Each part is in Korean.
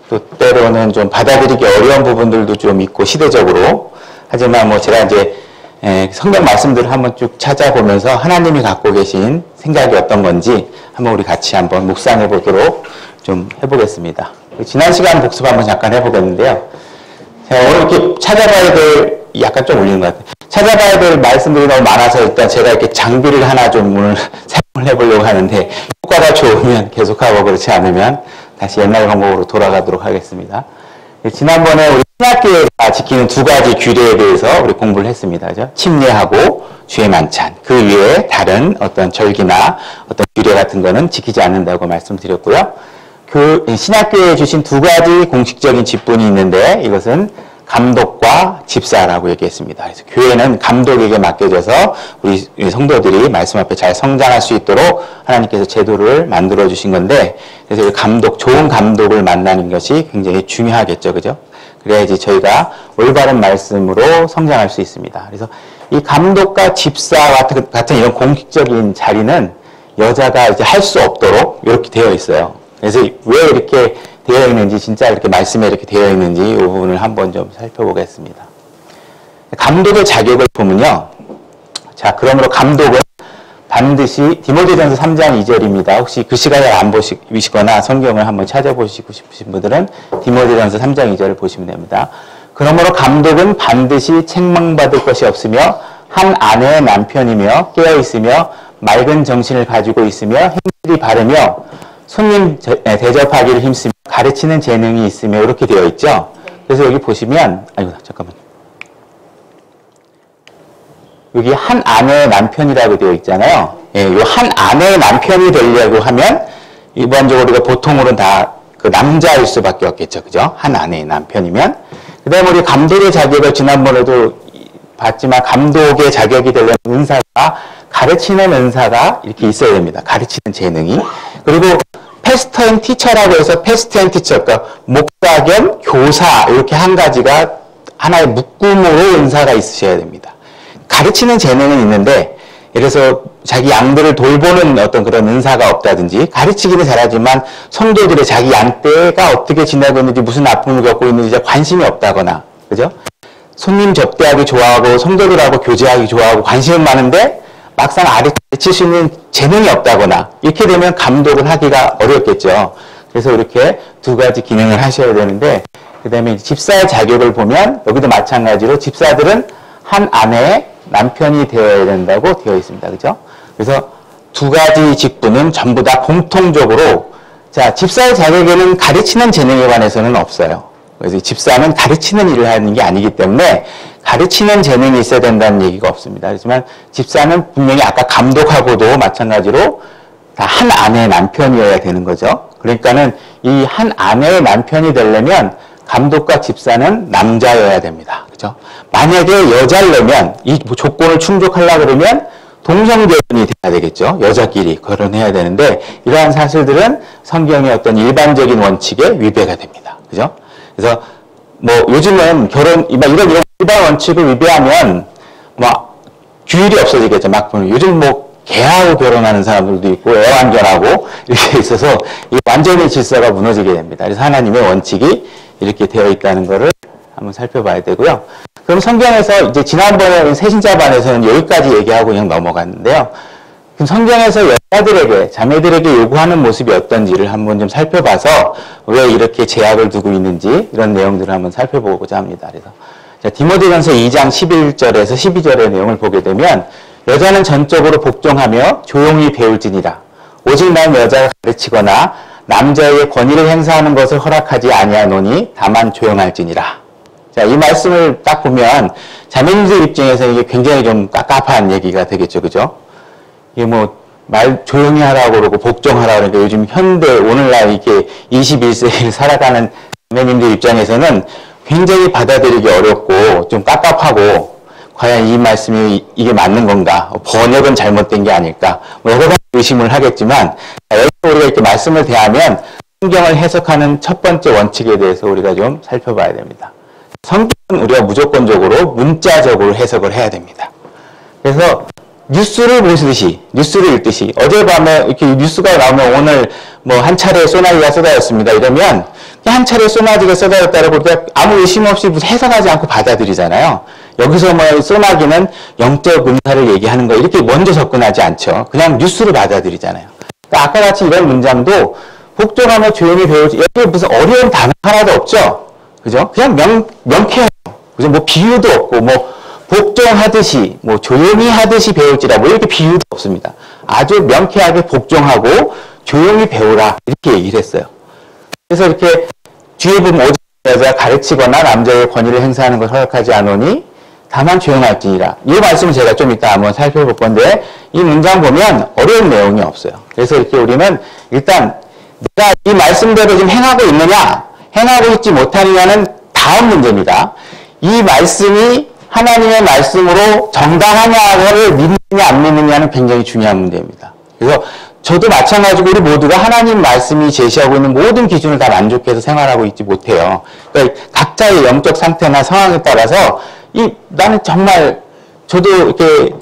또 때로는 좀 받아들이기 어려운 부분들도 좀 있고 시대적으로. 하지만 뭐 제가 이제 성경 말씀들을 한번 쭉 찾아보면서 하나님이 갖고 계신 생각이 어떤 건지 한번 우리 같이 한번 묵상해 보도록 좀 해보겠습니다. 지난 시간 복습 한번 잠깐 해보겠는데요. 제가 오늘 이렇게 찾아봐야 될, 약간 좀 올리는 것 같아요. 찾아봐야 될 말씀들이 너무 많아서 일단 제가 이렇게 장비를 하나 좀 오늘 사용을 해보려고 하는데 효과가 좋으면 계속하고 그렇지 않으면 다시 옛날 방법으로 돌아가도록 하겠습니다. 지난번에 우리 신학교회가 지키는 두 가지 규례에 대해서 우리 공부를 했습니다. 그죠? 침례하고 주의 만찬. 그 외에 다른 어떤 절기나 어떤 규례 같은 거는 지키지 않는다고 말씀드렸고요. 그 신학교회에 주신 두 가지 공식적인 직분이 있는데 이것은 감독과 집사라고 얘기했습니다. 그래서 교회는 감독에게 맡겨져서 우리 성도들이 말씀 앞에 잘 성장할 수 있도록 하나님께서 제도를 만들어 주신 건데, 그래서 이 감독, 좋은 감독을 만나는 것이 굉장히 중요하겠죠, 그죠? 그래야지 저희가 올바른 말씀으로 성장할 수 있습니다. 그래서 이 감독과 집사 같은 이런 공식적인 자리는 여자가 이제 할 수 없도록 이렇게 되어 있어요. 그래서 왜 이렇게 되어 있는지, 진짜 이렇게 말씀에 이렇게 되어 있는지 이 부분을 한번 좀 살펴보겠습니다. 감독의 자격을 보면요. 자, 그러므로 감독은 반드시 디모데전서 3장 2절입니다. 혹시 그 시간에 안 보시거나 성경을 한번 찾아보시고 싶으신 분들은 디모데전서 3장 2절을 보시면 됩니다. 그러므로 감독은 반드시 책망받을 것이 없으며 한 아내의 남편이며 깨어있으며 맑은 정신을 가지고 있으며 행실이 바르며 손님 대접하기를 힘쓰며 가르치는 재능이 있으며 이렇게 되어 있죠. 그래서 여기 보시면, 아이고 잠깐만요. 여기 한 아내의 남편이라고 되어 있잖아요. 예, 요 한 아내의 남편이 되려고 하면 일반적으로 우리가 보통으로는 다 그 남자일 수밖에 없겠죠, 그죠? 한 아내의 남편이면. 그다음에 우리 감독의 자격을 지난번에도 봤지만 감독의 자격이 되려면 은사가, 가르치는 은사가 이렇게 있어야 됩니다. 가르치는 재능이. 그리고 패스터 앤 티처라고 해서 패스터 앤 티처, 그러니까 목사 겸 교사 이렇게 한 가지가 하나의 묶음으로 은사가 있으셔야 됩니다. 가르치는 재능은 있는데, 예를 들어서 자기 양들을 돌보는 어떤 그런 은사가 없다든지, 가르치기는 잘하지만 성도들의 자기 양 때가 어떻게 지내고 있는지, 무슨 아픔을 겪고 있는지 관심이 없다거나, 그죠? 손님 접대하기 좋아하고 성도들하고 교제하기 좋아하고 관심은 많은데 막상 가르칠 수 있는 재능이 없다거나, 이렇게 되면 감독을 하기가 어렵겠죠. 그래서 이렇게 두 가지 기능을 하셔야 되는데, 그 다음에 집사의 자격을 보면 여기도 마찬가지로 집사들은 한 아내의 남편이 되어야 된다고 되어 있습니다. 그죠? 그래서 두 가지 직분은 전부 다 공통적으로, 자, 집사의 자격에는 가르치는 재능에 관해서는 없어요. 그래서 집사는 가르치는 일을 하는 게 아니기 때문에 가르치는 재능이 있어야 된다는 얘기가 없습니다. 하지만 집사는 분명히 아까 감독하고도 마찬가지로 다 한 아내의 남편이어야 되는 거죠. 그러니까는 이 한 아내의 남편이 되려면 감독과 집사는 남자여야 됩니다. 그죠? 만약에 여자려면 이 조건을 충족하려고 그러면 동성결혼이 돼야 되겠죠. 여자끼리 결혼해야 되는데, 이러한 사실들은 성경의 어떤 일반적인 원칙에 위배가 됩니다. 그죠? 그래서 뭐 요즘은 이런 일반 원칙을 위배하면 뭐 규율이 없어지겠죠. 막 보면 요즘 뭐 개하고 결혼하는 사람들도 있고 애완견하고 이렇게 있어서 완전히 질서가 무너지게 됩니다. 그래서 하나님의 원칙이 이렇게 되어 있다는 것을 한번 살펴봐야 되고요. 그럼 성경에서 이제 지난번에 새신자반에서는 여기까지 얘기하고 그냥 넘어갔는데요. 그럼 성경에서 여자들에게, 자매들에게 요구하는 모습이 어떤지를 한번 좀 살펴봐서 왜 이렇게 제약을 두고 있는지 이런 내용들을 한번 살펴보고자 합니다. 그래서 자, 디모데전서 2장 11절에서 12절의 내용을 보게 되면, 여자는 전적으로 복종하며 조용히 배울지니라. 오직 난 여자가 가르치거나 남자에게 권위를 행사하는 것을 허락하지 아니하노니 다만 조용할지니라. 자, 이 말씀을 딱 보면 자매님들 입장에서 이게 굉장히 좀 깝깝한 얘기가 되겠죠, 그죠? 이게 뭐 말 조용히 하라고 그러고 복종하라고 그러니까 요즘 현대 오늘날 이렇게 21세기를 살아가는 자매님들 입장에서는 굉장히 받아들이기 어렵고 좀 깝깝하고, 과연 이 말씀이 이게 맞는 건가? 번역은 잘못된 게 아닐까? 뭐 여러 가지 의심을 하겠지만, 여기서 우리가 이렇게 말씀을 대하면 성경을 해석하는 첫 번째 원칙에 대해서 우리가 좀 살펴봐야 됩니다. 성경은 우리가 무조건적으로 문자적으로 해석을 해야 됩니다. 그래서 뉴스를 보시듯이, 뉴스를 읽듯이, 어젯밤에 이렇게 뉴스가 나오면 오늘 뭐 한 차례 소나기가 쏟아졌습니다. 이러면 한 차례 소나기가 쏟아졌다고 그러니까 아무 의심 없이 해석하지 않고 받아들이잖아요. 여기서 뭐 소나기는 영적 은사를 얘기하는 거 이렇게 먼저 접근하지 않죠. 그냥 뉴스로 받아들이잖아요. 그러니까 아까 같이 이런 문장도 복종하며 조용히 배우지 여기 무슨 어려운 단어 하나도 없죠. 그죠? 그냥 명쾌해요. 그죠? 뭐 비유도 없고 뭐 복종하듯이 뭐 조용히 하듯이 배울지라 뭐 이렇게 비유도 없습니다. 아주 명쾌하게 복종하고 조용히 배우라 이렇게 얘기를 했어요. 그래서 이렇게 뒤에 보면 오직 여자가 가르치거나 남자의 권위를 행사하는 것을 허락하지 않으니 다만 조용할지니라. 이 말씀은 제가 좀 이따 한번 살펴볼 건데 이 문장 보면 어려운 내용이 없어요. 그래서 이렇게 우리는 일단 내가 이 말씀대로 지금 행하고 있느냐 행하고 있지 못하느냐는 다음 문제입니다. 이 말씀이 하나님의 말씀으로 정당하냐를 믿느냐 안 믿느냐는 굉장히 중요한 문제입니다. 그래서 저도 마찬가지고 우리 모두가 하나님 말씀이 제시하고 있는 모든 기준을 다 만족해서 생활하고 있지 못해요. 그러니까 각자의 영적 상태나 상황에 따라서 나는 정말 저도 이렇게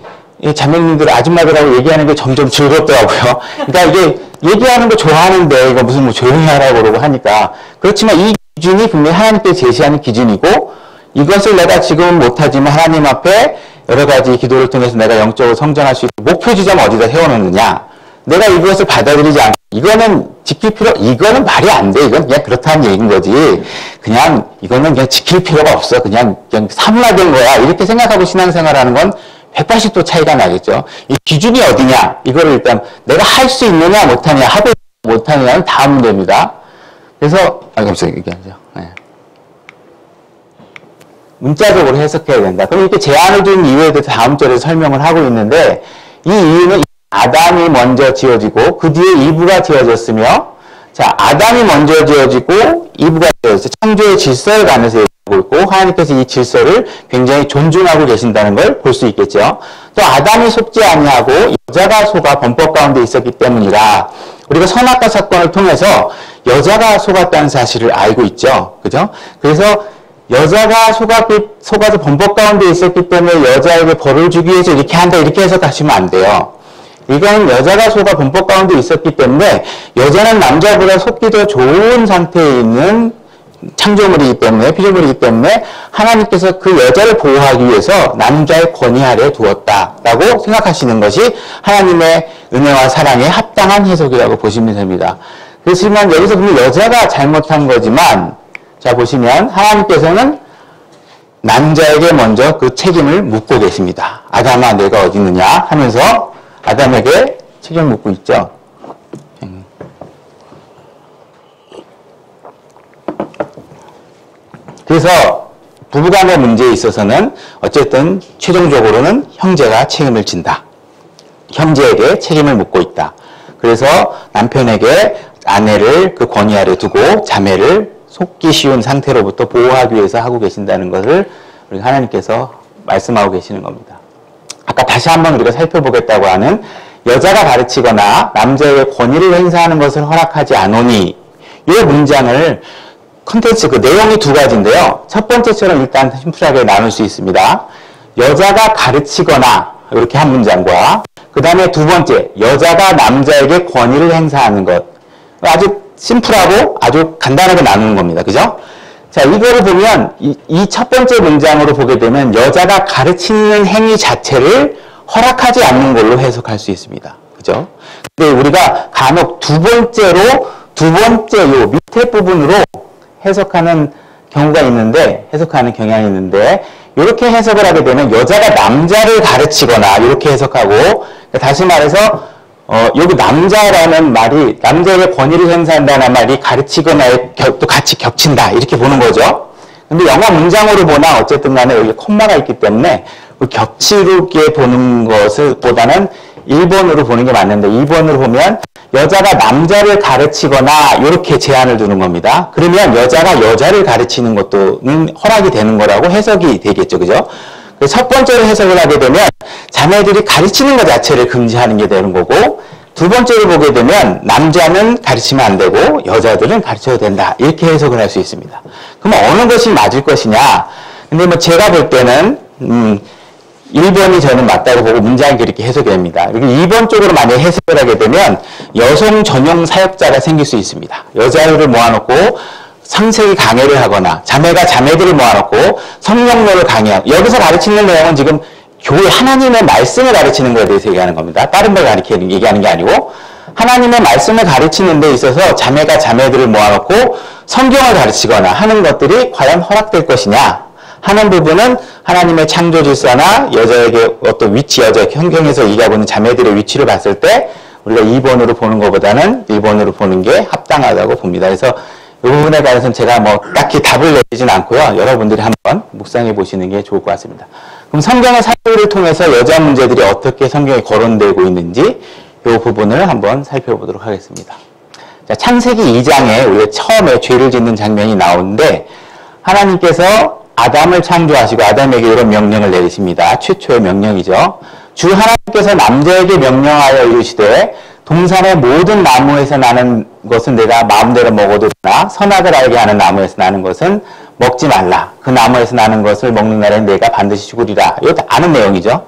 자매님들 아줌마들하고 얘기하는 게 점점 즐겁더라고요. 그러니까 이게 얘기하는 거 좋아하는데 이거 무슨 뭐 조용히 하라고 그러고 하니까 그렇지만 이 기준이 분명히 하나님께 제시하는 기준이고 이것을 내가 지금은 못하지만 하나님 앞에 여러 가지 기도를 통해서 내가 영적으로 성장할 수 있는 목표 지점 어디다 세워놓느냐 내가 이것을 받아들이지 않고 이거는 지킬 필요 이거는 말이 안 돼 이건 그냥 그렇다는 얘기인 거지 그냥 이거는 그냥 지킬 필요가 없어 그냥 사문화된 거야 이렇게 생각하고 신앙생활하는 건 180도 차이가 나겠죠. 이 기준이 어디냐 이거를 일단 내가 할 수 있느냐 못하냐 하고 못하느냐는 다음 문제입니다. 그래서 갑자기 얘기하죠. 네. 문자적으로 해석해야 된다. 그럼 이렇게 제한을 둔 이유에 대해서 다음 절에서 설명을 하고 있는데 이 이유는 아담이 먼저 지어지고 그 뒤에 이브가 지어졌으며 자 아담이 먼저 지어지고 이브가 지어졌어요. 창조의 질서에 관해서 얘기하고 있고 하나님께서 이 질서를 굉장히 존중하고 계신다는 걸 볼 수 있겠죠. 또 아담이 속지 아니하고 여자가 속아 범법 가운데 있었기 때문이라 우리가 선악과 사건을 통해서 여자가 속았다는 사실을 알고 있죠. 그죠? 그래서 여자가 속아서 범법 가운데 있었기 때문에 여자에게 벌을 주기 위해서 이렇게 한다 이렇게 해석하시면 안 돼요. 이건 여자가 속아 범법 가운데 있었기 때문에 여자는 남자보다 속기 더 좋은 상태에 있는 창조물이기 때문에 피조물이기 때문에 하나님께서 그 여자를 보호하기 위해서 남자의 권위 아래에 두었다라고 생각하시는 것이 하나님의 은혜와 사랑에 합당한 해석이라고 보시면 됩니다. 그렇지만 여기서 보면 여자가 잘못한 거지만 자 보시면 하나님께서는 남자에게 먼저 그 책임을 묻고 계십니다. 아담아 내가 어디 있느냐 하면서 아담에게 책임을 묻고 있죠. 그래서 부부간의 문제에 있어서는 어쨌든 최종적으로는 형제가 책임을 진다. 형제에게 책임을 묻고 있다. 그래서 남편에게 아내를 그 권위 아래 두고 자매를 속기 쉬운 상태로부터 보호하기 위해서 하고 계신다는 것을 우리 하나님께서 말씀하고 계시는 겁니다. 아까 다시 한번 우리가 살펴보겠다고 하는 여자가 가르치거나 남자의 권위를 행사하는 것을 허락하지 않으니 이 문장을 컨텐츠 그 내용이 두 가지인데요. 첫 번째처럼 일단 심플하게 나눌 수 있습니다. 여자가 가르치거나 이렇게 한 문장과 그 다음에 두 번째 여자가 남자에게 권위를 행사하는 것 아주 심플하고 아주 간단하게 나누는 겁니다. 그죠? 자, 이거를 보면 이 첫 번째 문장으로 보게 되면 여자가 가르치는 행위 자체를 허락하지 않는 걸로 해석할 수 있습니다. 그죠? 근데 우리가 간혹 두 번째 요 밑에 부분으로 해석하는 경우가 있는데, 해석하는 경향이 있는데, 이렇게 해석을 하게 되면 여자가 남자를 가르치거나 이렇게 해석하고, 다시 말해서 여기 남자라는 말이 남자의 권위를 행사한다는 말이 가르치거나에 또 같이 겹친다 이렇게 보는 거죠. 근데 영어 문장으로 보나 어쨌든 간에 여기 콤마가 있기 때문에 겹치게 보는 것을 보다는 1번으로 보는 게 맞는데 2번으로 보면 여자가 남자를 가르치거나 이렇게 제한을 두는 겁니다. 그러면 여자가 여자를 가르치는 것도는 허락이 되는 거라고 해석이 되겠죠. 그죠? 첫 번째로 해석을 하게 되면 자매들이 가르치는 것 자체를 금지하는 게 되는 거고 두 번째로 보게 되면 남자는 가르치면 안 되고 여자들은 가르쳐도 된다. 이렇게 해석을 할 수 있습니다. 그럼 어느 것이 맞을 것이냐? 근데 뭐 제가 볼 때는 1번이 저는 맞다고 보고 문장이 그렇게 해석이 됩니다. 그리고 2번 쪽으로 만약에 해석을 하게 되면 여성 전용 사역자가 생길 수 있습니다. 여자를 모아놓고 상세히 강해를 하거나 자매가 자매들을 모아놓고 성령론을 강의하고, 여기서 가르치는 내용은 지금 교회 하나님의 말씀을 가르치는 것에 대해서 얘기하는 겁니다. 다른 걸 얘기하는 게 아니고 하나님의 말씀을 가르치는 데 있어서 자매가 자매들을 모아놓고 성경을 가르치거나 하는 것들이 과연 허락될 것이냐 하는 부분은 하나님의 창조 질서나 여자에게 어떤 위치, 여자 성경에서 얘기하고 있는 자매들의 위치를 봤을 때 우리가 2번으로 보는 것보다는 1번으로 보는 게 합당하다고 봅니다. 그래서 이 부분에 관해서는 제가 뭐 딱히 답을 내리진 않고요. 여러분들이 한번 묵상해 보시는 게 좋을 것 같습니다. 그럼 성경의 사례를 통해서 여자 문제들이 어떻게 성경에 거론되고 있는지 이 부분을 한번 살펴보도록 하겠습니다. 자, 창세기 2장에 우리가 처음에 죄를 짓는 장면이 나오는데 하나님께서 아담을 창조하시고 아담에게 이런 명령을 내리십니다. 최초의 명령이죠. 주 하나님께서 남자에게 명령하여 이르시되 동산의 모든 나무에서 나는 것은 내가 마음대로 먹어도 되나 선악을 알게 하는 나무에서 나는 것은 먹지 말라. 그 나무에서 나는 것을 먹는 날에는 내가 반드시 죽으리라. 이거 다 아는 내용이죠.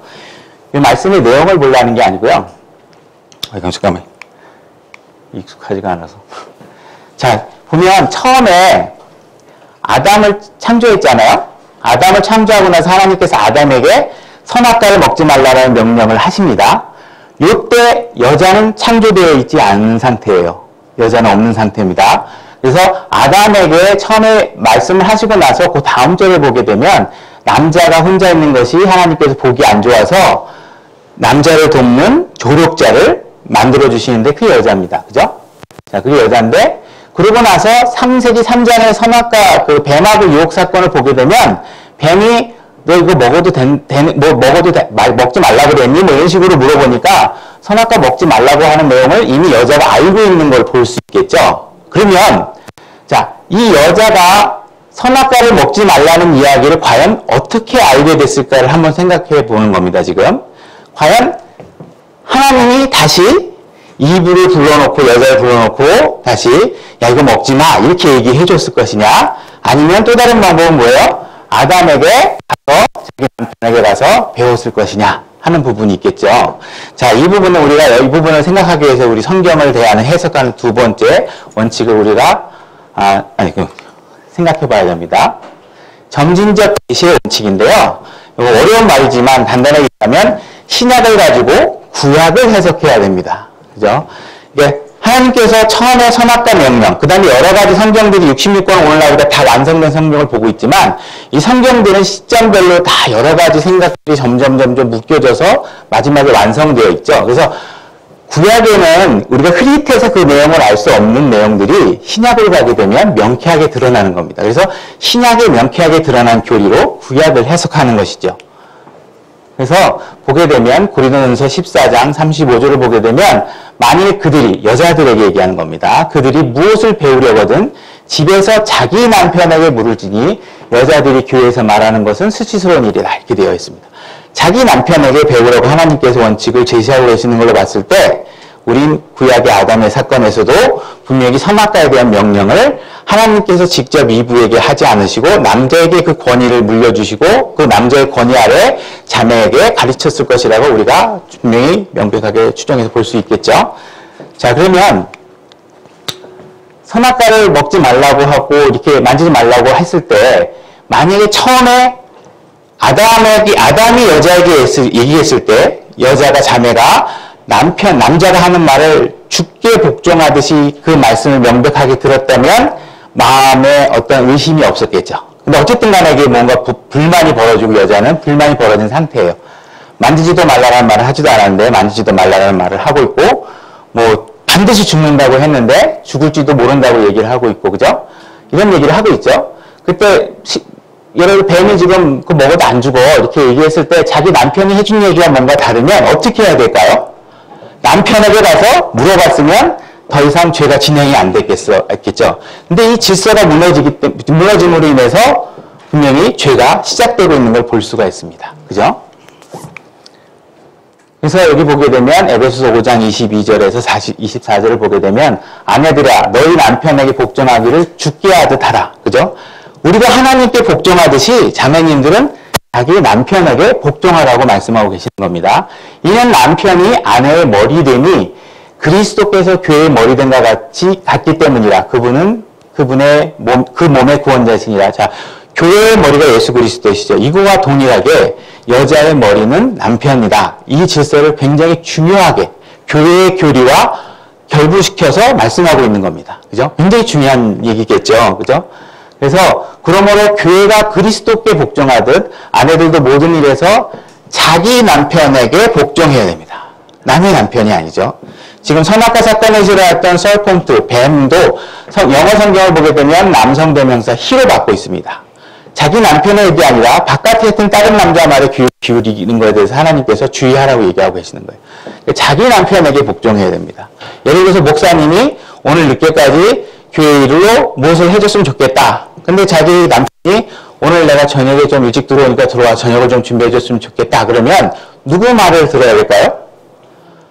이 말씀의 내용을 보려는 게 아니고요. 잠깐만. 익숙하지가 않아서. 자, 보면 처음에 아담을 창조했잖아요. 아담을 창조하고 나서 하나님께서 아담에게 선악과를 먹지 말라는 명령을 하십니다. 이때 여자는 창조되어 있지 않은 상태예요. 여자는 없는 상태입니다. 그래서 아담에게 처음에 말씀을 하시고 나서 그 다음 절을 보게 되면 남자가 혼자 있는 것이 하나님께서 보기 안 좋아서 남자를 돕는 조력자를 만들어 주시는데 그게 여자입니다. 그죠? 자, 그게 여자인데 그러고 나서 3세기 3장의 선악과 그 뱀하고 유혹 사건을 보게 되면 뱀이 너 이거 먹어도 먹지 말라고 그랬니? 뭐 이런 식으로 물어보니까 선악과 먹지 말라고 하는 내용을 이미 여자가 알고 있는 걸 볼 수 있겠죠? 그러면, 자, 이 여자가 선악과를 먹지 말라는 이야기를 과연 어떻게 알게 됐을까를 한번 생각해 보는 겁니다, 지금. 과연 하나님이 다시 이브를 불러놓고, 여자를 불러놓고, 다시, 야, 이거 먹지 마. 이렇게 얘기해 줬을 것이냐? 아니면 또 다른 방법은 뭐예요? 아담에게 가서, 자기 남편에게 가서 배웠을 것이냐? 하는 부분이 있겠죠. 자, 이 부분은 우리가 이 부분을 생각하기 위해서 우리 성경을 대하는 해석하는 두 번째 원칙을 우리가, 생각해 봐야 됩니다. 점진적 계시의 원칙인데요. 이거 어려운 말이지만 간단하게 얘기하면 신약을 가지고 구약을 해석해야 됩니다. 그죠? 이게 하나님께서 처음에 선악과 명령, 그 다음에 여러 가지 성경들이 66권 오늘날보다 다 완성된 성경을 보고 있지만 이 성경들은 시점별로 다 여러 가지 생각들이 점점 묶여져서 마지막에 완성되어 있죠. 그래서 구약에는 우리가 흐릿해서 그 내용을 알 수 없는 내용들이 신약을 가게 되면 명쾌하게 드러나는 겁니다. 그래서 신약에 명쾌하게 드러난 교리로 구약을 해석하는 것이죠. 그래서 보게 되면 고린도전서 14장 35절을 보게 되면 만일 그들이 여자들에게 얘기하는 겁니다. 그들이 무엇을 배우려거든 집에서 자기 남편에게 물을 지니 여자들이 교회에서 말하는 것은 수치스러운 일이다. 이렇게 되어 있습니다. 자기 남편에게 배우라고 하나님께서 원칙을 제시하고 계시는 걸로 봤을 때 우린 구약의 아담의 사건에서도 분명히 선악과에 대한 명령을 하나님께서 직접 이브에게 하지 않으시고 남자에게 그 권위를 물려주시고 그 남자의 권위 아래 자매에게 가르쳤을 것이라고 우리가 분명히 명백하게 추정해서 볼 수 있겠죠. 자, 그러면 선악과를 먹지 말라고 하고 이렇게 만지지 말라고 했을 때 만약에 처음에 아담이 여자에게 얘기했을 때 여자가 자매가 남자가 하는 말을 죽게 복종하듯이 그 말씀을 명백하게 들었다면 마음에 어떤 의심이 없었겠죠. 근데 어쨌든 간에 이게 뭔가 불만이 벌어지고 여자는 불만이 벌어진 상태예요. 만지지도 말라는 말을 하지도 않았는데 만지지도 말라는 말을 하고 있고 뭐 반드시 죽는다고 했는데 죽을지도 모른다고 얘기를 하고 있고 그죠? 이런 얘기를 하고 있죠. 그때 여러분 뱀이 지금 그 먹어도 안 죽어 이렇게 얘기했을 때 자기 남편이 해준 얘기와 뭔가 다르면 어떻게 해야 될까요? 남편에게 가서 물어봤으면 더 이상 죄가 진행이 안 됐겠죠. 근데 이 질서가 무너짐으로 인해서 분명히 죄가 시작되고 있는 걸 볼 수가 있습니다. 그죠? 그래서 여기 보게 되면 에베소서 5장 22절에서 24절을 보게 되면 아내들아 너희 남편에게 복종하기를 죽게 하듯 하라. 그죠? 우리가 하나님께 복종하듯이 자매님들은 자기 남편에게 복종하라고 말씀하고 계시는 겁니다. 이는 남편이 아내의 머리됨이 그리스도께서 교회의 머리됨과 같기 때문이라. 그분은 그분의 그 몸의 구원자시니라. 자, 교회의 머리가 예수 그리스도시죠. 이거와 동일하게 여자의 머리는 남편이다. 이 질서를 굉장히 중요하게 교회의 교리와 결부시켜서 말씀하고 있는 겁니다. 그죠? 굉장히 중요한 얘기겠죠. 그죠? 그래서 그러므로 교회가 그리스도께 복종하듯 아내들도 모든 일에서 자기 남편에게 복종해야 됩니다. 남의 남편이 아니죠. 지금 선악과 사탄의 싫어했던 서펀트, 뱀도 영어 성경을 보게 되면 남성 대명사 히로 받고 있습니다. 자기 남편의 일이 아니라 바깥에 있던 다른 남자 말에 기울이는 것에 대해서 하나님께서 주의하라고 얘기하고 계시는 거예요. 자기 남편에게 복종해야 됩니다. 예를 들어서 목사님이 오늘 늦게까지 교회 일로 무엇을 해줬으면 좋겠다. 근데 자기 남편이 오늘 내가 저녁에 좀 일찍 들어오니까 들어와 저녁을 좀 준비해줬으면 좋겠다. 그러면 누구 말을 들어야 될까요?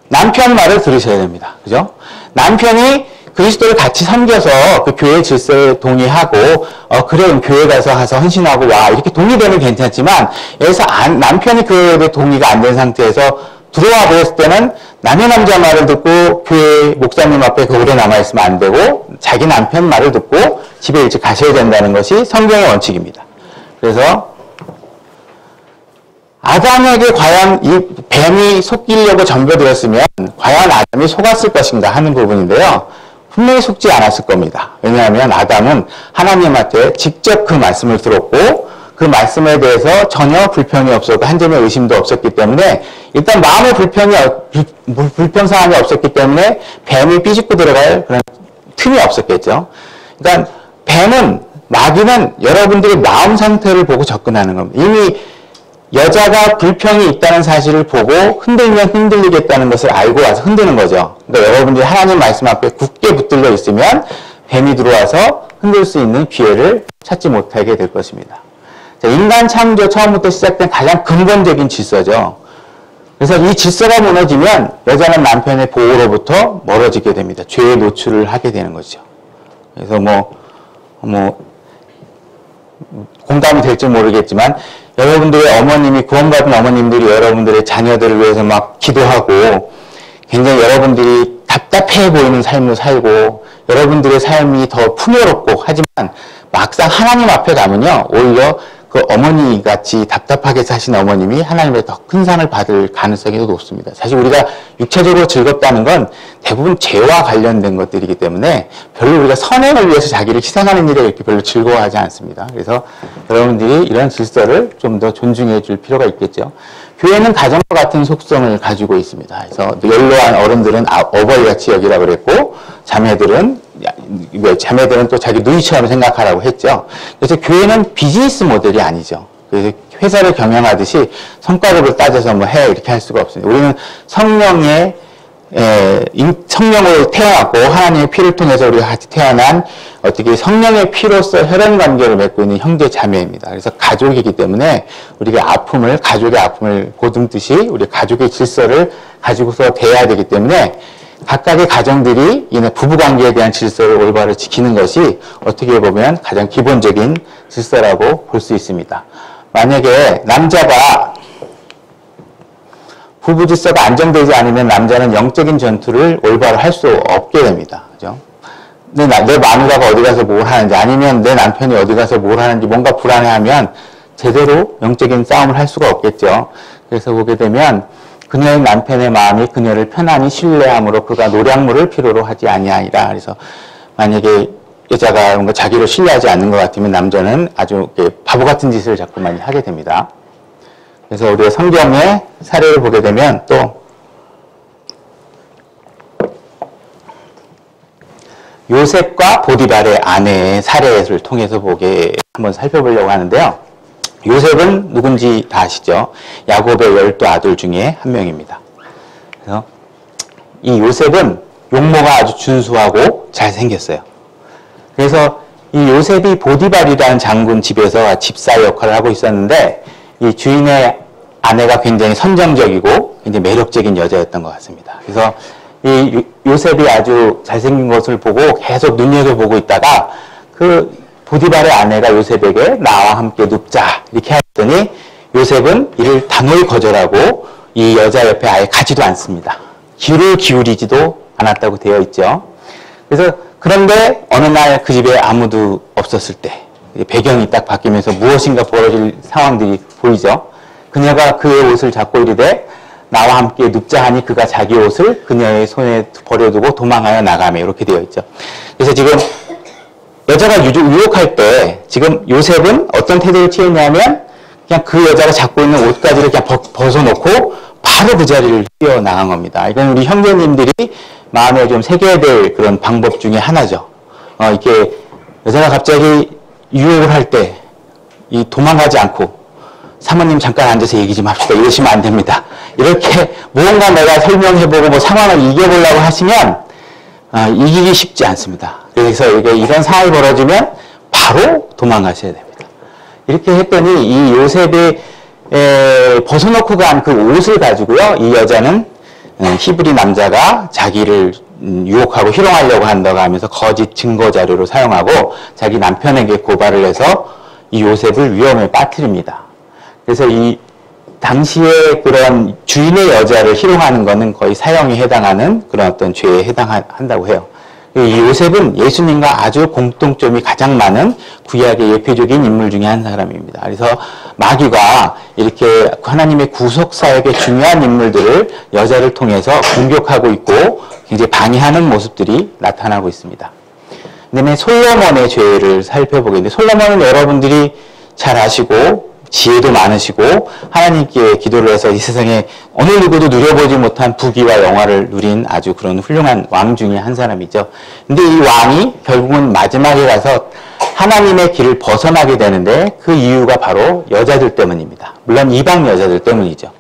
남편 말을 들으셔야 됩니다. 그죠? 남편이 그리스도를 같이 섬겨서 그 교회 질서에 동의하고 그래 교회 가서 헌신하고 와 이렇게 동의되면 괜찮지만 여기서 남편이 그에 동의가 안 된 상태에서 들어와 버렸을 때는 남의 남자 말을 듣고 교회 목사님 앞에 오래 남아있으면 안 되고 자기 남편 말을 듣고 집에 일찍 가셔야 된다는 것이 성경의 원칙입니다. 그래서 아담에게 과연 이 뱀이 속이려고 전벼들었으면 과연 아담이 속았을 것인가 하는 부분인데요. 분명히 속지 않았을 겁니다. 왜냐하면 아담은 하나님한테 직접 그 말씀을 들었고 그 말씀에 대해서 전혀 불평이 없었고 한 점의 의심도 없었기 때문에 일단 마음의 불편사항이 없었기 때문에 뱀이 삐집고 들어갈 그런 틈이 없었겠죠. 그러니까 뱀은 마귀는 여러분들의 마음 상태를 보고 접근하는 겁니다. 이미 여자가 불평이 있다는 사실을 보고 흔들면 흔들리겠다는 것을 알고 와서 흔드는 거죠. 그러니까 여러분들이 하나님 말씀 앞에 굳게 붙들려 있으면 뱀이 들어와서 흔들 수 있는 기회를 찾지 못하게 될 것입니다. 자, 인간 창조 처음부터 시작된 가장 근본적인 질서죠. 그래서 이 질서가 무너지면 여자는 남편의 보호로부터 멀어지게 됩니다. 죄의 노출을 하게 되는 거죠. 그래서 공감이 될지 모르겠지만 여러분들의 어머님이 구원받은 어머님들이 여러분들의 자녀들을 위해서 막 기도하고 굉장히 여러분들이 답답해 보이는 삶을 살고 여러분들의 삶이 더 풍요롭고 하지만 막상 하나님 앞에 가면요 오히려 그 어머니 같이 답답하게 사신 어머님이 하나님의 더 큰 상을 받을 가능성이 더 높습니다. 사실 우리가 육체적으로 즐겁다는 건 대부분 죄와 관련된 것들이기 때문에 별로 우리가 선행을 위해서 자기를 희생하는 일에 이렇게 별로 즐거워하지 않습니다. 그래서 여러분들이 이런 질서를 좀 더 존중해 줄 필요가 있겠죠. 교회는 가정과 같은 속성을 가지고 있습니다. 그래서 연로한 어른들은 어버이같이 여기라고 그랬고 자매들은 또 자기 누이처럼 생각하라고 했죠. 그래서 교회는 비즈니스 모델이 아니죠. 그래서 회사를 경영하듯이 성과급을 따져서 해 이렇게 할 수가 없습니다. 우리는 성령으로 태어났고 하나님의 피를 통해서 우리가 같이 태어난 어떻게 성령의 피로서 혈연 관계를 맺고 있는 형제 자매입니다. 그래서 가족이기 때문에 우리가 가족의 아픔을 보듬듯이 우리 가족의 질서를 가지고서 대해야 되기 때문에 각각의 가정들이 이 부부관계에 대한 질서를 올바로 지키는 것이 어떻게 보면 가장 기본적인 질서라고 볼 수 있습니다. 만약에 남자가 부부 질서가 안정되지 않으면 남자는 영적인 전투를 올바로 할 수 없게 됩니다. 그죠? 내 마누라가 어디 가서 뭘 하는지 아니면 내 남편이 어디 가서 뭘 하는지 뭔가 불안해하면 제대로 영적인 싸움을 할 수가 없겠죠. 그래서 보게 되면 그녀의 남편의 마음이 그녀를 편안히 신뢰함으로 그가 노량물을 필요로 하지 아니하리라. 그래서 만약에 여자가 뭔가 자기를 신뢰하지 않는 것 같으면 남자는 아주 바보 같은 짓을 자꾸 많이 하게 됩니다. 그래서 우리가 성경의 사례를 보게 되면 또 요셉과 보디발의 아내의 사례를 통해서 한번 살펴보려고 하는데요. 요셉은 누군지 다 아시죠? 야곱의 12 아들 중에 한 명입니다. 그래서 이 요셉은 용모가 아주 준수하고 잘생겼어요. 그래서 이 요셉이 보디발이라는 장군 집에서 집사 역할을 하고 있었는데 이 주인의 아내가 굉장히 선정적이고 굉장히 매력적인 여자였던 것 같습니다. 그래서 이 요셉이 아주 잘생긴 것을 보고 계속 눈여겨보고 있다가 그 보디발의 아내가 요셉에게 나와 함께 눕자 이렇게 했더니 요셉은 이를 단호히 거절하고 이 여자 옆에 아예 가지도 않습니다. 귀를 기울이지도 않았다고 되어 있죠. 그래서 그런데 어느 날 그 집에 아무도 없었을 때 배경이 딱 바뀌면서 무엇인가 벌어질 상황들이 보이죠. 그녀가 그의 옷을 잡고 이르되 나와 함께 눕자 하니 그가 자기 옷을 그녀의 손에 버려두고 도망하여 나가며 이렇게 되어 있죠. 그래서 지금 여자가 유혹할 때 지금 요셉은 어떤 태도를 취했냐면 그냥 그 여자가 잡고 있는 옷가지를 그냥 벗어놓고 바로 그 자리를 뛰어나간 겁니다. 이건 우리 형제님들이 마음에 좀 새겨야 될 그런 방법 중에 하나죠. 이렇게 여자가 갑자기 유혹을 할 때 이 도망가지 않고 사모님 잠깐 앉아서 얘기 좀 합시다 이러시면 안 됩니다. 이렇게 무언가 내가 설명해보고 뭐 상황을 이겨보려고 하시면 이기기 쉽지 않습니다. 그래서 이런 상황이 벌어지면 바로 도망가셔야 됩니다. 이렇게 했더니 이 요셉이 벗어놓고 간 그 옷을 가지고요. 이 여자는 히브리 남자가 자기를 유혹하고 희롱하려고 한다고 하면서 거짓 증거 자료로 사용하고 자기 남편에게 고발을 해서 이 요셉을 위험에 빠뜨립니다. 그래서 이 당시에 그런 주인의 여자를 희롱하는 것은 거의 사형에 해당하는 그런 어떤 죄에 해당한다고 해요. 이 요셉은 예수님과 아주 공통점이 가장 많은 구약의 예표적인 인물 중에 한 사람입니다. 그래서 마귀가 이렇게 하나님의 구속사역의 중요한 인물들을 여자를 통해서 공격하고 있고 굉장히 방해하는 모습들이 나타나고 있습니다. 그다음에 솔로몬의 죄를 살펴보겠는데 솔로몬은 여러분들이 잘 아시고 지혜도 많으시고 하나님께 기도를 해서 이 세상에 어느 누구도 누려보지 못한 부귀와 영화를 누린 아주 그런 훌륭한 왕 중에 한 사람이죠. 근데 이 왕이 결국은 마지막에 가서 하나님의 길을 벗어나게 되는데 그 이유가 바로 여자들 때문입니다. 물론 이방 여자들 때문이죠.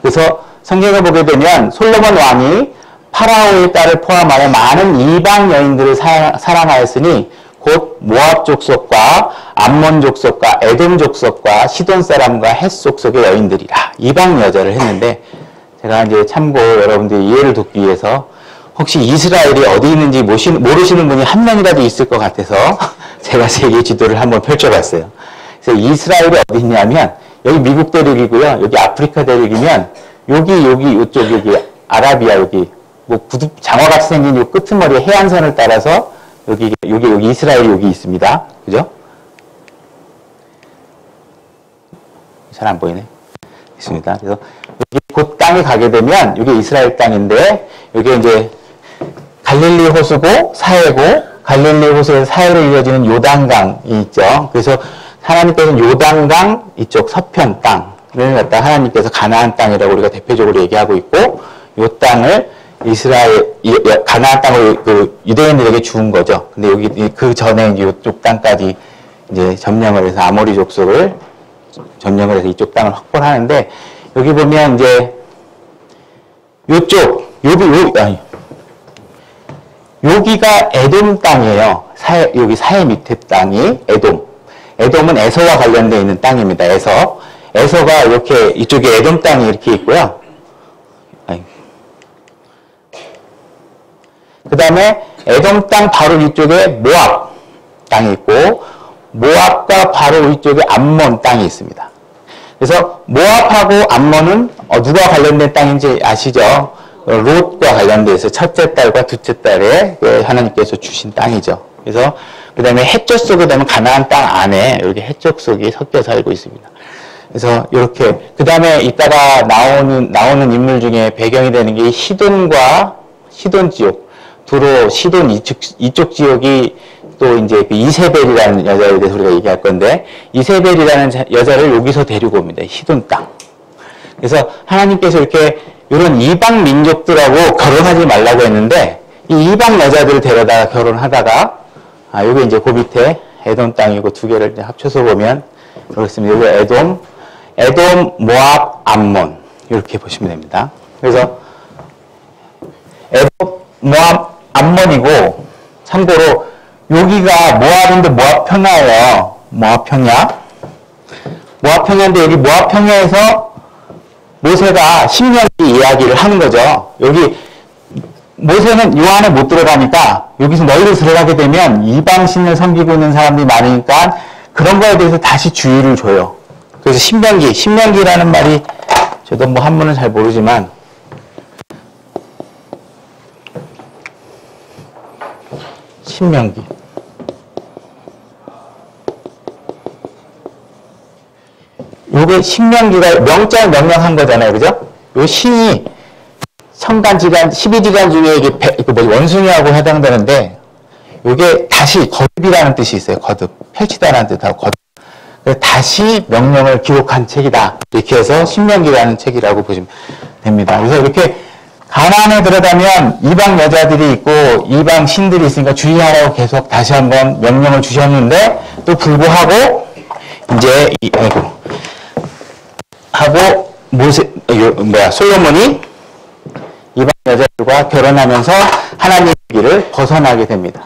그래서 성경을 보게 되면 솔로몬 왕이 파라오의 딸을 포함하여 많은 이방 여인들을 사랑하였으니 곧 모압 족속과 암몬 족속과 에돔 족속과 시돈 사람과 헷 족속의 여인들이라 이방 여자를 했는데 제가 이제 참고 여러분들이 이해를 돕기 위해서 혹시 이스라엘이 어디 있는지 모르시는 분이 한 명이라도 있을 것 같아서 제가 세계 지도를 한번 펼쳐봤어요. 그래서 이스라엘이 어디 있냐면 여기 미국 대륙이고요. 여기 아프리카 대륙이면 여기 이쪽 여기 아라비아 여기 뭐 장어같이 생긴 이 끄트머리 해안선을 따라서 여기 이스라엘이 여기 있습니다. 그죠? 잘 안 보이네. 있습니다. 그래서 여기 그 땅에 가게 되면 여기 이스라엘 땅인데 여기 이제 갈릴리 호수고 사해고 갈릴리 호수에서 사해로 이어지는 요단강이 있죠. 그래서 하나님께서는 요단강 이쪽 서편 땅을 갖다 하나님께서 가나안 땅이라고 우리가 대표적으로 얘기하고 있고 이 땅을 가나안 땅을 그 유대인들에게 주은 거죠. 근데 여기 그 전에 이쪽 땅까지 이제 점령을 해서 아모리 족속을 점령을 해서 이쪽 땅을 확보를 하는데 여기 보면 이제 여기가 에돔 땅이에요. 여기 사해 밑에 땅이 에돔. 에돔은 에서와 관련되어 있는 땅입니다. 에서가 이렇게 이쪽에 에돔 땅이 이렇게 있고요. 그 다음에 에돔 땅 바로 위쪽에 모압 땅이 있고 모압과 바로 위쪽에 암몬 땅이 있습니다. 그래서 모압하고 암몬은 누가 관련된 땅인지 아시죠? 롯과 관련돼서 첫째 딸과 둘째 딸에 하나님께서 주신 땅이죠. 그래서 그 다음에 헷족 속에 되면 가나안 땅 안에 이렇게 헷족 속이 섞여 살고 있습니다. 그래서 이렇게 그 다음에 이따가 나오는 인물 중에 배경이 되는 게 시돈과 시돈 지역, 두로 시돈 이쪽 지역이 또 이제 그 이세벨이라는 여자에 대해서 우리가 얘기할 건데 이세벨이라는 여자를 여기서 데리고 옵니다. 시돈 땅. 그래서 하나님께서 이렇게 이런 이방 민족들하고 결혼하지 말라고 했는데 이 이방 여자들을 데려다가 결혼하다가 여기 이제 그 밑에 에돔 땅이고 두 개를 이제 합쳐서 보면 그렇습니다. 여기 에돔, 모압, 암몬 이렇게 보시면 됩니다. 그래서 에돔, 모압, 암몬이고 참고로 여기가 모압인데 모압 평야예요. 모압 평야인데 여기 모압 평야에서 모세가 신명기 이야기를 하는 거죠. 여기 모세는 요 안에 못 들어가니까 여기서 너희들 들어가게 되면 이방신을 섬기고 있는 사람들이 많으니까 그런 거에 대해서 다시 주의를 줘요. 그래서 신명기라는 말이 저도 뭐 한문은 잘 모르지만 신명기. 요게 신명기가 명절 명령한 거잖아요. 그죠? 요 신이 천간지간, 12지간 중에 이게 원숭이하고 해당되는데, 요게 다시 거듭이라는 뜻이 있어요. 거듭. 펼치다라는 뜻하고 거듭. 다시 명령을 기록한 책이다. 이렇게 해서 신명기라는 책이라고 보시면 됩니다. 그래서 이렇게 가나안에 들어가면 이방 여자들이 있고 이방 신들이 있으니까 주의하라고 계속 다시 한번 명령을 주셨는데, 또 불구하고 이제 솔로몬이 이방 여자들과 결혼하면서 하나님의 길을 벗어나게 됩니다.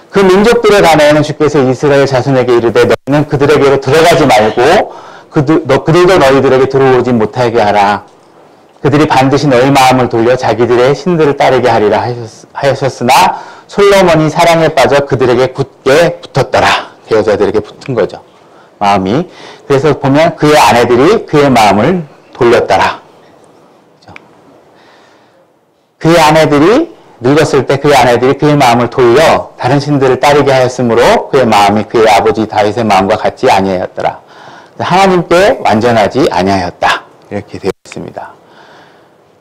그 민족들에 관하여는 주께서 이스라엘 자손에게 이르되 너희는 그들에게로 들어가지 말고 그들도 너희들에게 들어오지 못하게 하라. 그들이 반드시 너희 마음을 돌려 자기들의 신들을 따르게 하리라 하셨으나 솔로몬이 사랑에 빠져 그들에게 굳게 붙었더라. 그 여자들에게 붙은 거죠. 마음이. 그래서 보면 그의 아내들이 그의 마음을 돌렸더라. 그렇죠? 그의 아내들이 늙었을 때 그의 아내들이 그의 마음을 돌려 다른 신들을 따르게 하였으므로 그의 마음이 그의 아버지 다윗의 마음과 같지 아니하였더라. 하나님께 완전하지 아니하였다. 이렇게 되어 있습니다.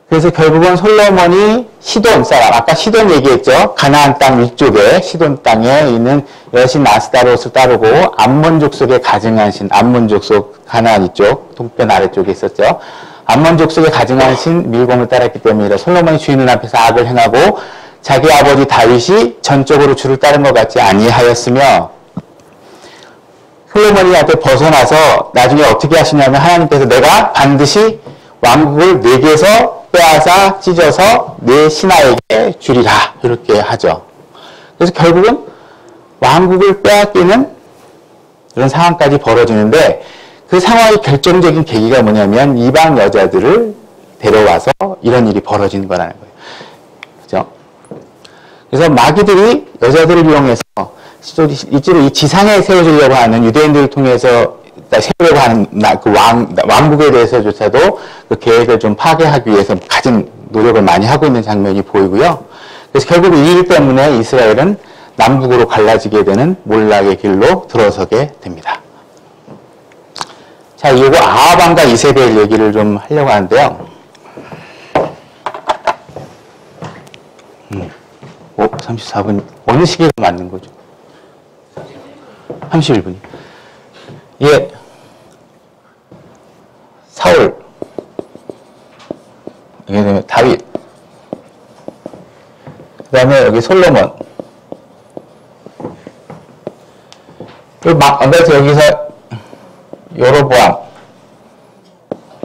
그래서 결국은 솔로몬이 시돈 사람, 아까 시돈 얘기했죠. 가나안 땅 위쪽에 시돈 땅에 있는 여신 아스타롯을 따르고 암몬 족속에 가증한 신, 암몬 족속 가나안 이쪽, 동편 아래쪽에 있었죠. 암몬 족속에 가증한 신 밀공을 따랐기 때문이라. 솔로몬이 주인 눈앞에서 악을 행하고 자기 아버지 다윗이 전적으로 주를 따른 것 같지 아니하였으며, 솔로몬이 한테 벗어나서 나중에 어떻게 하시냐면 하나님께서 내가 반드시 왕국을 내게서 빼앗아 찢어서 내 신하에게 주리라. 이렇게 하죠. 그래서 결국은 왕국을 빼앗기는 이런 상황까지 벌어지는데, 그 상황의 결정적인 계기가 뭐냐면 이방 여자들을 데려와서 이런 일이 벌어지는 거라는 거예요. 그죠? 그래서 마귀들이 여자들을 이용해서 실제로 이 지상에 세워주려고 하는 유대인들을 통해서 세우려고 하는 그 왕국에 대해서조차도 그 계획을 좀 파괴하기 위해서 가진 노력을 많이 하고 있는 장면이 보이고요. 그래서 결국 이 일 때문에 이스라엘은 남북으로 갈라지게 되는 몰락의 길로 들어서게 됩니다. 자, 이거 아합왕과 이세벨 얘기를 좀 하려고 하는데요. 34분. 어느 시기가 맞는 거죠? 31분이. 예. 사울. 이게 되면 다윗. 그 다음에 여기 솔로몬. 그래서 여기서 여로보암,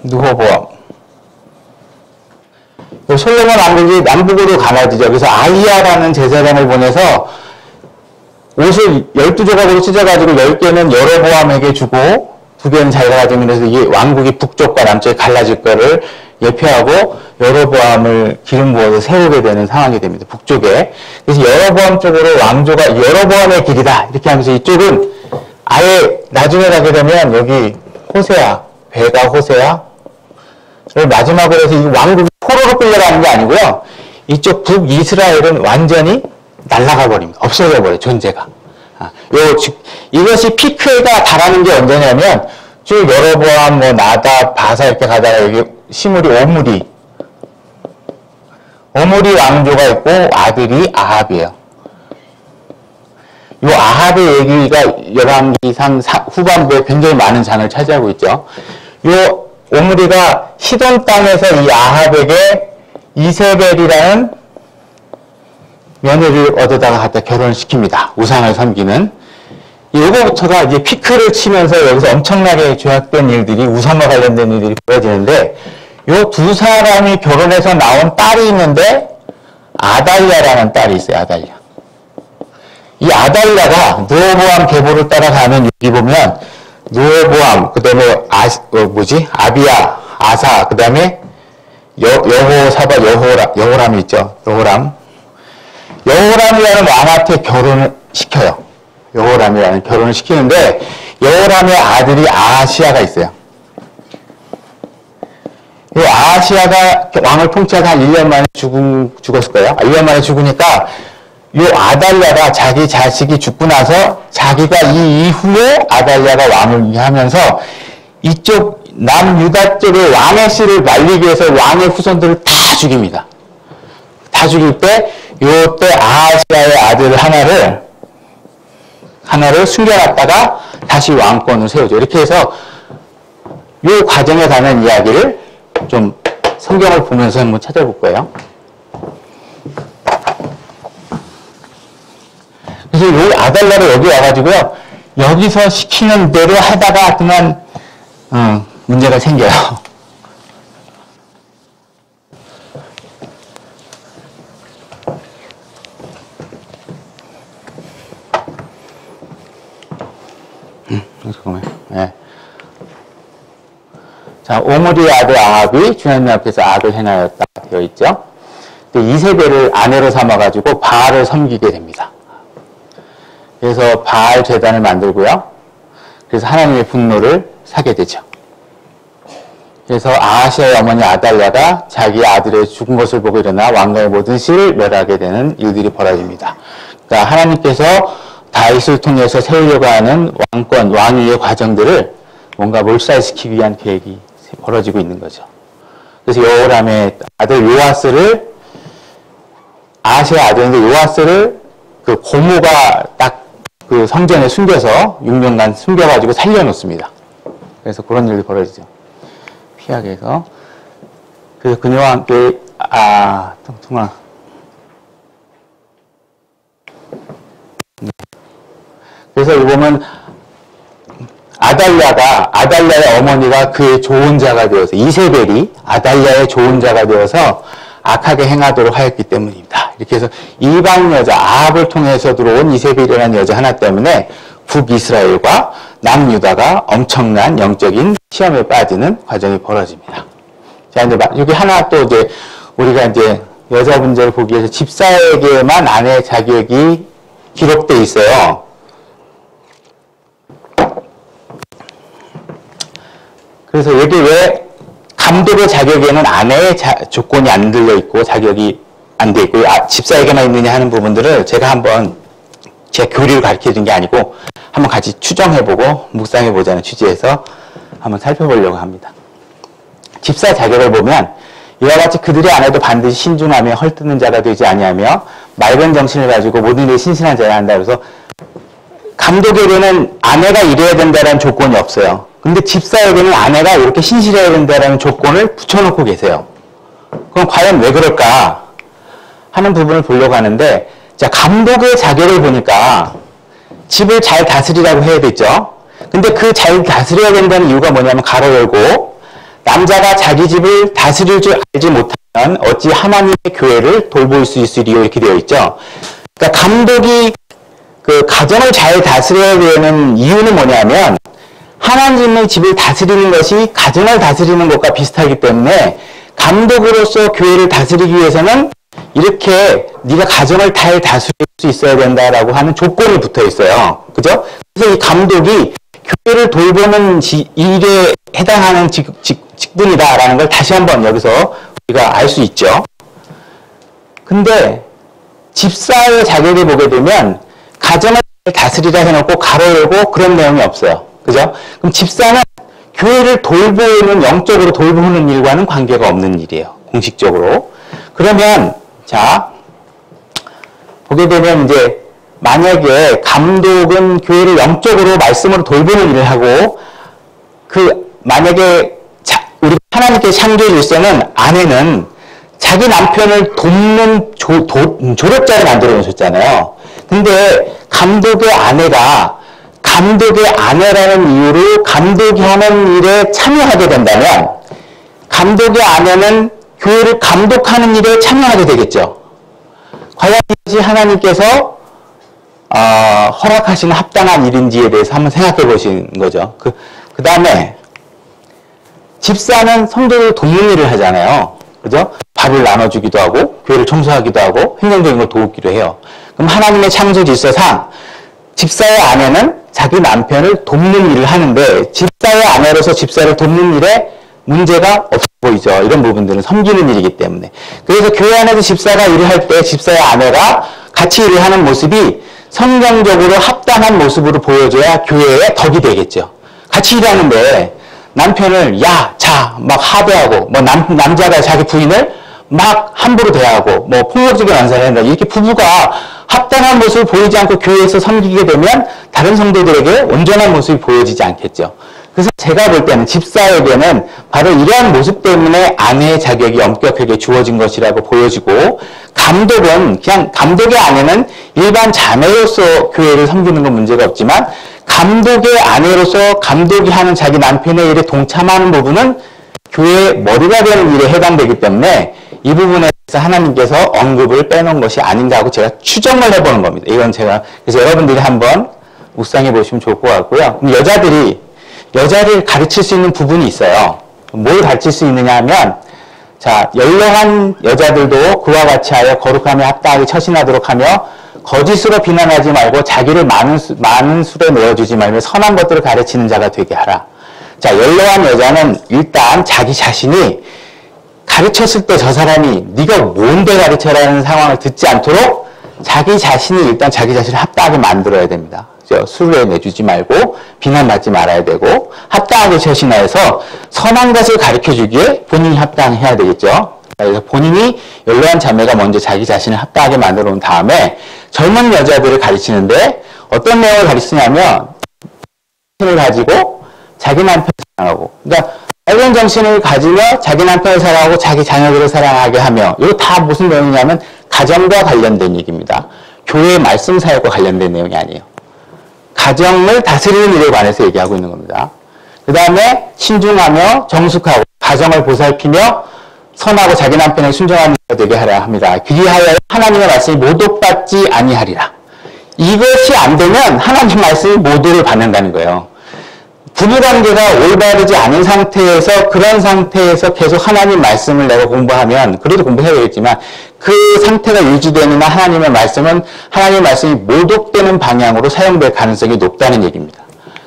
누호보암. 솔로몬 왕국이 남북으로 갈라지죠. 그래서 아히야라는 제사장을 보내서 옷을 12조각으로 찢어가지고 10개는 여로보암에게 주고 2개는 자기가 가지고, 그래서 이 왕국이 북쪽과 남쪽에 갈라질 거를 예표하고 여로보암을 기름 부어서 세우게 되는 상황이 됩니다. 북쪽에. 그래서 여로보암 쪽으로 왕조가 여로보암의 길이다. 이렇게 하면서 이쪽은 아예 나중에 가게 되면 여기 호세아, 배가 호세아를 마지막으로 해서 이 왕국이 포로로 끌려가는 게 아니고요. 이쪽 북이스라엘은 완전히 날아가 버립니다. 없어져 버려요, 존재가. 이것이 피크가 달하는 게 언제냐면 쭉 여로보암, 나답, 바사 이렇게 가다가 여기 시므리, 오므리 왕조가 있고 아들이 아합이에요. 이 아합의 얘기가 열왕기상 후반부에 굉장히 많은 장을 차지하고 있죠. 이 오므리가 시돈 땅에서 이 아합에게 이세벨이라는 며느리를 얻어다가 갖다 결혼을 시킵니다. 우상을 섬기는. 이거부터가 이제 피크를 치면서 여기서 엄청나게 죄악된 일들이, 우상과 관련된 일들이 벌어지는데, 요 두 사람이 결혼해서 나온 딸이 있는데 아달랴라는 딸이 있어요. 아달랴. 이 아달랴가 느호보암 계보를 따라가면 여기 보면 느호보암, 그 다음에 아비야, 아사, 그 다음에 여호사밧, 여호람이 있죠. 여호람이라는 왕한테 결혼을 시켜요. 여호람이라는 결혼을 시키는데 여호람의 아들이 아하시야가 있어요. 이 아하시야가 왕을 통치하다 한 1년 만에 죽었을 거예요. 1년 만에 죽으니까 요 아달랴가 자기 자식이 죽고 나서 자기가 이 이후에 아달랴가 왕을 위하면서 이쪽 남유다 쪽의 왕의 씨를 말리기 위해서 왕의 후손들을 다 죽입니다. 다 죽일 때 요때 아하시아의 아들 하나를 숨겨놨다가 다시 왕권을 세우죠. 이렇게 해서 요 과정에 관한 이야기를 좀 성경을 보면서 한번 찾아볼 거예요. 그래서 요 아달랴가 여기 와가지고요. 여기서 시키는 대로 하다가 그만 문제가 생겨요. 잠깐만요. 네. 자, 오므리의 아들 아합이 주님 앞에서 악을 행하였다 되어 있죠. 이세벨을 아내로 삼아가지고 바알을 섬기게 됩니다. 그래서 바알 제단을 만들고요. 그래서 하나님의 분노를 사게 되죠. 그래서 아하시아의 어머니 아달랴가 자기 아들의 죽은 것을 보고 일어나 왕가의 모든 씨를 멸하게 되는 일들이 벌어집니다. 그러니까 하나님께서 다윗을 통해서 세우려고 하는 왕위의 과정들을 뭔가 몰살시키기 위한 계획이 벌어지고 있는 거죠. 그래서 여호람의 아들 요아스를, 아하시아의 아들인데 요아스를 그 고모가 딱 그 성전에 숨겨서 6년간 숨겨가지고 살려놓습니다. 그래서 그런 일이 벌어지죠. 피하게 해서. 그래서 그녀와 함께, 뚱뚱아. 그래서 이 보면 아달랴의 어머니가 그의 좋은 자가 되어서, 이세벨이 아달랴의 좋은 자가 되어서 악하게 행하도록 하였기 때문입니다. 이렇게 해서 이방 여자, 아합을 통해서 들어온 이세벨이라는 여자 하나 때문에 북이스라엘과 남유다가 엄청난 영적인 시험에 빠지는 과정이 벌어집니다. 자, 이제 여기 하나 또 이제 우리가 이제 여자 문제를 보기 위해서 집사에게만 아내 자격이 기록되어 있어요. 그래서 여기 왜 감독의 자격에는 아내의 조건이 안 들려 있고 자격이 안 돼 있고 집사에게만 있느냐 하는 부분들을 제가 한번 제 교리를 가르쳐 준 게 아니고 한번 같이 추정해보고 묵상해보자는 취지에서 한번 살펴보려고 합니다. 집사 자격을 보면 이와 같이 그들의 아내도 반드시 신중하며 헐뜯는 자가 되지 아니하며 맑은 정신을 가지고 모든 일에 신실한 자라 한다. 그래서 감독에게는 아내가 이래야 된다는 조건이 없어요. 근데 집사에게는 아내가 이렇게 신실해야 된다는 조건을 붙여놓고 계세요. 그럼 과연 왜 그럴까 하는 부분을 보려고 하는데, 자, 감독의 자격을 보니까 집을 잘 다스리라고 해야 되죠. 근데 그 잘 다스려야 된다는 이유가 뭐냐면 가로 열고, 남자가 자기 집을 다스릴 줄 알지 못하면 어찌 하나님의 교회를 돌볼 수 있으리요, 이렇게 되어 있죠. 그러니까 감독이 그 가정을 잘 다스려야 되는 이유는 뭐냐면 하나님의 집을 다스리는 것이 가정을 다스리는 것과 비슷하기 때문에 감독으로서 교회를 다스리기 위해서는 이렇게 네가 가정을 잘 다스릴 수 있어야 된다라고 하는 조건이 붙어 있어요. 그죠? 그래서 이 감독이 교회를 돌보는 일에 해당하는 직분이다라는 걸 다시 한번 여기서 우리가 알 수 있죠. 근데 집사의 자격을 보게 되면 가정을 다스리라 해놓고 가로 열고 그런 내용이 없어요. 그죠? 그럼 집사는 교회를 돌보는, 영적으로 돌보는 일과는 관계가 없는 일이에요. 공식적으로. 그러면, 자, 보게 되면 이제, 만약에 감독은 교회를 영적으로 말씀으로 돌보는 일을 하고, 만약에, 우리 하나님께 창조의 질서는 아내는 자기 남편을 돕는 조력자를 만들어 놓으셨잖아요. 근데 감독의 아내가 감독의 아내라는 이유로 감독이 하는 일에 참여하게 된다면 감독의 아내는 교회를 감독하는 일에 참여하게 되겠죠. 과연 이것이 하나님께서 허락하시는 합당한 일인지에 대해서 한번 생각해 보시는 거죠. 그 다음에 집사는 성도를 돕는 일을 하잖아요. 그죠? 밥을 나눠주기도 하고 교회를 청소하기도 하고 행정적인 걸 도우기도 해요. 그럼 하나님의 창조 질서상 집사의 아내는 자기 남편을 돕는 일을 하는데 집사의 아내로서 집사를 돕는 일에 문제가 없어 보이죠. 이런 부분들은 섬기는 일이기 때문에. 그래서 교회 안에서 집사가 일을 할 때 집사의 아내가 같이 일을 하는 모습이 성경적으로 합당한 모습으로 보여줘야 교회의 덕이 되겠죠. 같이 일하는데 남편을 야, 자, 막 하대하고, 뭐 남자가 자기 부인을 막 함부로 대하고, 뭐 폭력적인 언사를 한다. 이렇게 부부가 합당한 모습을 보이지 않고 교회에서 섬기게 되면 다른 성도들에게 온전한 모습이 보여지지 않겠죠. 그래서 제가 볼 때는 집사에게는 바로 이러한 모습 때문에 아내의 자격이 엄격하게 주어진 것이라고 보여지고, 감독은 그냥 감독의 아내는 일반 자매로서 교회를 섬기는 건 문제가 없지만, 감독의 아내로서 감독이 하는 자기 남편의 일에 동참하는 부분은 교회의 머리가 되는 일에 해당되기 때문에 이 부분에 대해서 하나님께서 언급을 빼놓은 것이 아닌가 하고 제가 추정을 해보는 겁니다. 이건 제가, 그래서 여러분들이 한번 묵상해 보시면 좋을 것 같고요. 그럼 여자를 가르칠 수 있는 부분이 있어요. 뭘 가르칠 수 있느냐 하면, 자, 연로한 여자들도 그와 같이 하여 거룩함에 합당하게 처신하도록 하며 거짓으로 비난하지 말고 자기를 많은 술에 내어주지 말며 선한 것들을 가르치는 자가 되게 하라. 자, 연로한 여자는 일단 자기 자신이 가르쳤을 때 저 사람이 네가 뭔데 가르쳐라는 상황을 듣지 않도록 자기 자신이 일단 자기 자신을 합당하게 만들어야 됩니다. 술에 내주지 말고 비난받지 말아야 되고 합당하게 처신하여서 선한 것을 가르쳐주기에 본인이 합당해야 되겠죠. 그래서 본인이 연로한 자매가 먼저 자기 자신을 합당하게 만들어 놓은 다음에 젊은 여자들을 가르치는데 어떤 내용을 가르치냐면 정신을 가지고 자기 남편을 사랑하고, 그러니까 밝은 정신을 가지며 자기 남편을 사랑하고 자기 자녀들을 사랑하게 하며, 이거 다 무슨 내용이냐면 가정과 관련된 얘기입니다. 교회의 말씀 사역과 관련된 내용이 아니에요. 가정을 다스리는 일에 관해서 얘기하고 있는 겁니다. 그 다음에 신중하며 정숙하고 가정을 보살피며 선하고 자기 남편에 순종하는 자가 되게 하라 합니다. 그리하여 하나님의 말씀이 모독받지 아니하리라. 이것이 안 되면 하나님 말씀이 모독을 받는다는 거예요. 부부관계가 올바르지 않은 상태에서, 그런 상태에서 계속 하나님 말씀을 내가 공부하면, 그래도 공부해야 되겠지만 그 상태가 유지되는 한 하나님의 말씀은 하나님의 말씀이 모독되는 방향으로 사용될 가능성이 높다는 얘기입니다.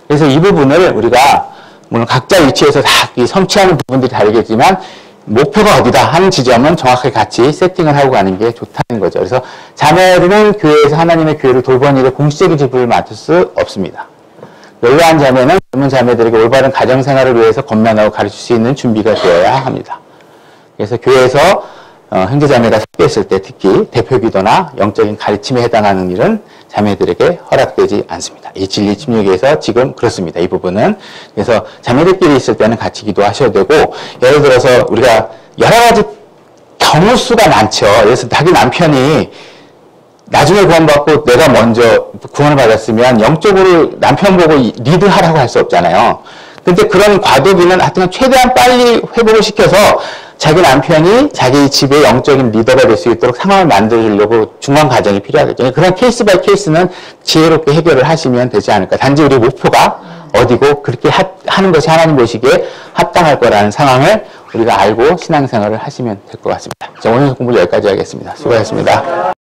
그래서 이 부분을 우리가 물론 각자 위치에서 다 성취하는 부분들이 다르겠지만 목표가 어디다 하는 지점은 정확하게 같이 세팅을 하고 가는 게 좋다는 거죠. 그래서 자매들은 교회에서 하나님의 교회를 돌보는 일에 공식적인 지분을 맡을 수 없습니다. 연로한 자매는 젊은 자매들에게 올바른 가정생활을 위해서 건면하고 가르칠 수 있는 준비가 되어야 합니다. 그래서 교회에서 형제자매가 섞여 있을 때 특히 대표기도나 영적인 가르침에 해당하는 일은 자매들에게 허락되지 않습니다. 이 진리 침략에서 지금 그렇습니다. 이 부분은. 그래서 자매들끼리 있을 때는 같이 기도하셔야 되고, 예를 들어서 우리가 여러 가지 경우 수가 많죠. 그래서 자기 남편이 나중에 구원받고 내가 먼저 구원을 받았으면 영적으로 남편 보고 리드하라고 할 수 없잖아요. 근데 그런 과도기는 하여튼 최대한 빨리 회복을 시켜서 자기 남편이 자기 집의 영적인 리더가 될 수 있도록 상황을 만들려고 중간 과정이 필요하겠죠. 그런 케이스 바이 케이스는 지혜롭게 해결을 하시면 되지 않을까. 단지 우리 목표가 어디고 그렇게 하는 것이 하나님 보시기에 합당할 거라는 상황을 우리가 알고 신앙생활을 하시면 될 것 같습니다. 자, 오늘 공부 여기까지 하겠습니다. 수고하셨습니다.